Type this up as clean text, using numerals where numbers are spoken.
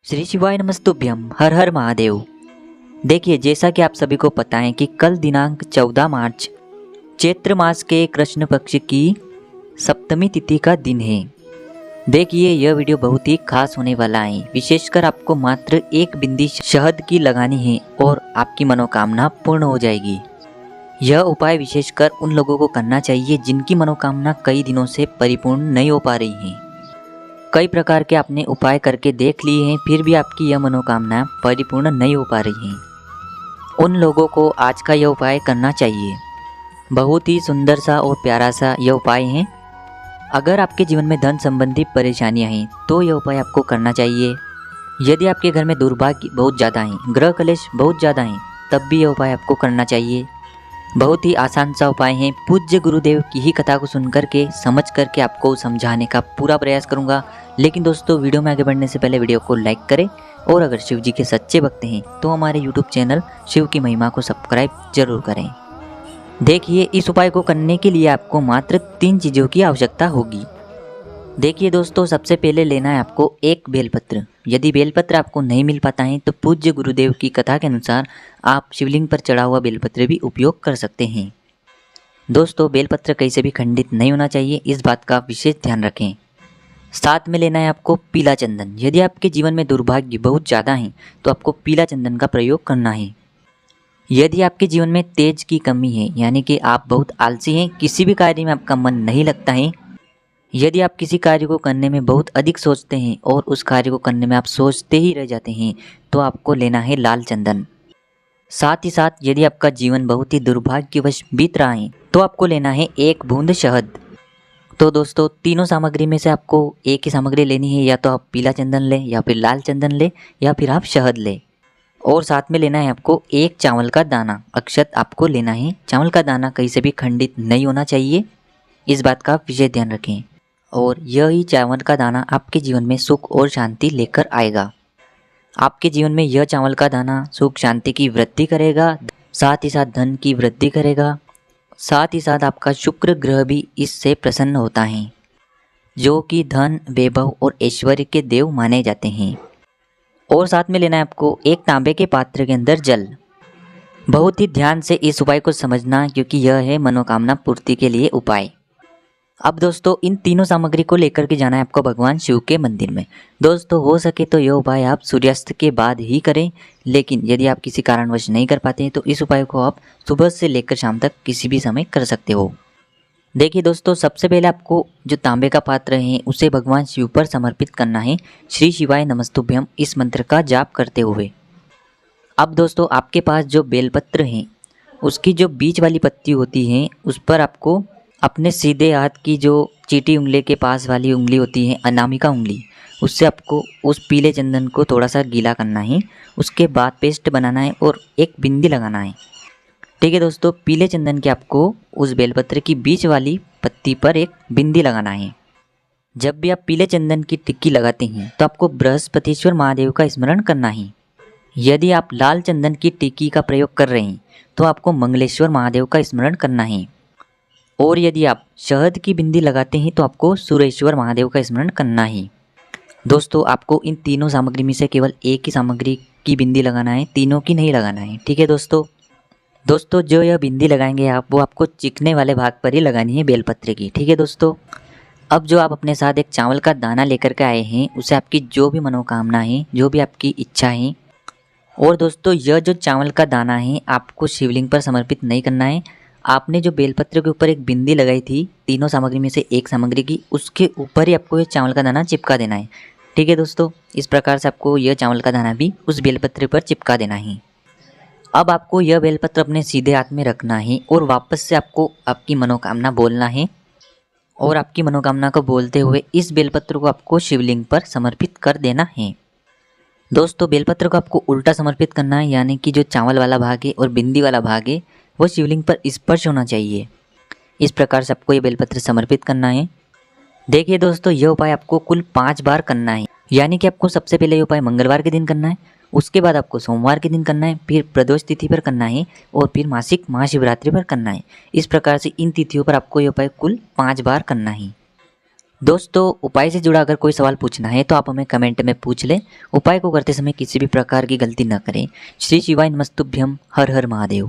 श्री शिवाय नमस्तुभ्यम, हर हर महादेव। देखिए, जैसा कि आप सभी को पता है कि कल दिनांक 14 मार्च चैत्र मास के कृष्ण पक्ष की सप्तमी तिथि का दिन है। देखिए, यह वीडियो बहुत ही खास होने वाला है। विशेषकर आपको मात्र एक बिंदी शहद की लगानी है और आपकी मनोकामना पूर्ण हो जाएगी। यह उपाय विशेषकर उन लोगों को करना चाहिए जिनकी मनोकामना कई दिनों से परिपूर्ण नहीं हो पा रही है। कई प्रकार के आपने उपाय करके देख लिए हैं, फिर भी आपकी यह मनोकामना परिपूर्ण नहीं हो पा रही है। उन लोगों को आज का यह उपाय करना चाहिए। बहुत ही सुंदर सा और प्यारा सा यह उपाय है। अगर आपके जीवन में धन संबंधी परेशानियां हैं तो यह उपाय आपको करना चाहिए। यदि आपके घर में दुर्भाग्य बहुत ज़्यादा है, ग्रह कलेश बहुत ज़्यादा है, तब भी यह उपाय आपको करना चाहिए। बहुत ही आसान सा उपाय है। पूज्य गुरुदेव की ही कथा को सुनकर के समझ करके आपको समझाने का पूरा प्रयास करूंगा। लेकिन दोस्तों, वीडियो में आगे बढ़ने से पहले वीडियो को लाइक करें और अगर शिव जी के सच्चे भक्त हैं तो हमारे यूट्यूब चैनल शिव की महिमा को सब्सक्राइब जरूर करें। देखिए, इस उपाय को करने के लिए आपको मात्र 3 चीज़ों की आवश्यकता होगी। देखिए दोस्तों, सबसे पहले लेना है आपको एक बेलपत्र। यदि बेलपत्र आपको नहीं मिल पाता है तो पूज्य गुरुदेव की कथा के अनुसार आप शिवलिंग पर चढ़ा हुआ बेलपत्र भी उपयोग कर सकते हैं। दोस्तों, बेलपत्र कहीं से भी खंडित नहीं होना चाहिए, इस बात का विशेष ध्यान रखें। साथ में लेना है आपको पीला चंदन। यदि आपके जीवन में दुर्भाग्य बहुत ज़्यादा है तो आपको पीला चंदन का प्रयोग करना है। यदि आपके जीवन में तेज की कमी है, यानी कि आप बहुत आलसी हैं, किसी भी कार्य में आपका मन नहीं लगता है, यदि आप किसी कार्य को करने में बहुत अधिक सोचते हैं और उस कार्य को करने में आप सोचते ही रह जाते हैं, तो आपको लेना है लाल चंदन। साथ ही साथ यदि आपका जीवन बहुत ही दुर्भाग्यवश बीत रहा है तो आपको लेना है 1 बूंद शहद। तो दोस्तों, तीनों सामग्री में से आपको एक ही सामग्री लेनी है। या तो आप पीला चंदन लें, या फिर लाल चंदन लें, या फिर आप शहद लें। और साथ में लेना है आपको 1 चावल का दाना। अक्षत आपको लेना है। चावल का दाना कहीं से भी खंडित नहीं होना चाहिए, इस बात का विशेष ध्यान रखें। और यही चावल का दाना आपके जीवन में सुख और शांति लेकर आएगा। आपके जीवन में यह चावल का दाना सुख शांति की वृद्धि करेगा, साथ ही साथ धन की वृद्धि करेगा। साथ ही साथ आपका शुक्र ग्रह भी इससे प्रसन्न होता है, जो कि धन, वैभव और ऐश्वर्य के देव माने जाते हैं। और साथ में लेना है आपको 1 तांबे के पात्र के अंदर जल। बहुत ही ध्यान से इस उपाय को समझना, क्योंकि यह है मनोकामना पूर्ति के लिए उपाय। अब दोस्तों, इन तीनों सामग्री को लेकर के जाना है आपको भगवान शिव के मंदिर में। दोस्तों, हो सके तो यह उपाय आप सूर्यास्त के बाद ही करें, लेकिन यदि आप किसी कारणवश नहीं कर पाते हैं तो इस उपाय को आप सुबह से लेकर शाम तक किसी भी समय कर सकते हो। देखिए दोस्तों, सबसे पहले आपको जो तांबे का पात्र है उसे भगवान शिव पर समर्पित करना है। श्री शिवाय नमस्तुभ्यम इस मंत्र का जाप करते हुए। अब दोस्तों, आपके पास जो बेलपत्र हैं उसकी जो बीच वाली पत्ती होती है उस पर आपको अपने सीधे हाथ की जो चीटी उंगली के पास वाली उंगली होती है, अनामिका उंगली, उससे आपको उस पीले चंदन को थोड़ा सा गीला करना है। उसके बाद पेस्ट बनाना है और एक बिंदी लगाना है। ठीक है दोस्तों, पीले चंदन के आपको उस बेलपत्र की बीच वाली पत्ती पर एक बिंदी लगाना है। जब भी आप पीले चंदन की टिक्की लगाते हैं तो आपको बृहस्पतिश्वर महादेव का स्मरण करना है। यदि आप लाल चंदन की टिक्की का प्रयोग कर रहे हैं तो आपको मंगलेश्वर महादेव का स्मरण करना है। और यदि आप शहद की बिंदी लगाते हैं तो आपको सुरेश्वर महादेव का स्मरण करना है। दोस्तों, आपको इन तीनों सामग्री में से केवल एक ही सामग्री की बिंदी लगाना है, तीनों की नहीं लगाना है। ठीक है दोस्तों, जो यह बिंदी लगाएंगे आप, वो आपको चिकने वाले भाग पर ही लगानी है बेलपत्र की। ठीक है दोस्तों, अब जो आप अपने साथ एक चावल का दाना लेकर के आए हैं उसे आपकी जो भी मनोकामना है, जो भी आपकी इच्छा है, और दोस्तों यह जो चावल का दाना है आपको शिवलिंग पर समर्पित नहीं करना है। आपने जो बेलपत्र के ऊपर एक बिंदी लगाई थी तीनों सामग्री में से एक सामग्री की, उसके ऊपर ही आपको ये चावल का दाना चिपका देना है। ठीक है दोस्तों, इस प्रकार से आपको यह चावल का दाना भी उस बेलपत्र पर चिपका देना है। अब आपको यह बेलपत्र अपने सीधे हाथ में रखना है और वापस से आपको आपकी मनोकामना बोलना है। और आपकी मनोकामना को बोलते हुए इस बेलपत्र को आपको शिवलिंग पर समर्पित कर देना है। दोस्तों, बेलपत्र को आपको उल्टा समर्पित करना है, यानी कि जो चावल वाला भाग है और बिंदी वाला भाग है वो शिवलिंग पर स्पर्श होना चाहिए। इस प्रकार से आपको ये बेलपत्र समर्पित करना है। देखिए दोस्तों, यह उपाय आपको कुल 5 बार करना है, यानी कि आपको सबसे पहले ये उपाय मंगलवार के दिन करना है, उसके बाद आपको सोमवार के दिन करना है, फिर प्रदोष तिथि पर करना है और फिर मासिक महाशिवरात्रि पर करना है। इस प्रकार से इन तिथियों पर आपको ये उपाय कुल 5 बार करना है। दोस्तों, उपाय से जुड़ा अगर कोई सवाल पूछना है तो आप हमें कमेंट में पूछ लें। उपाय को करते समय किसी भी प्रकार की गलती न करें। श्री शिवाय नमस्तुभ्यम। हर हर महादेव।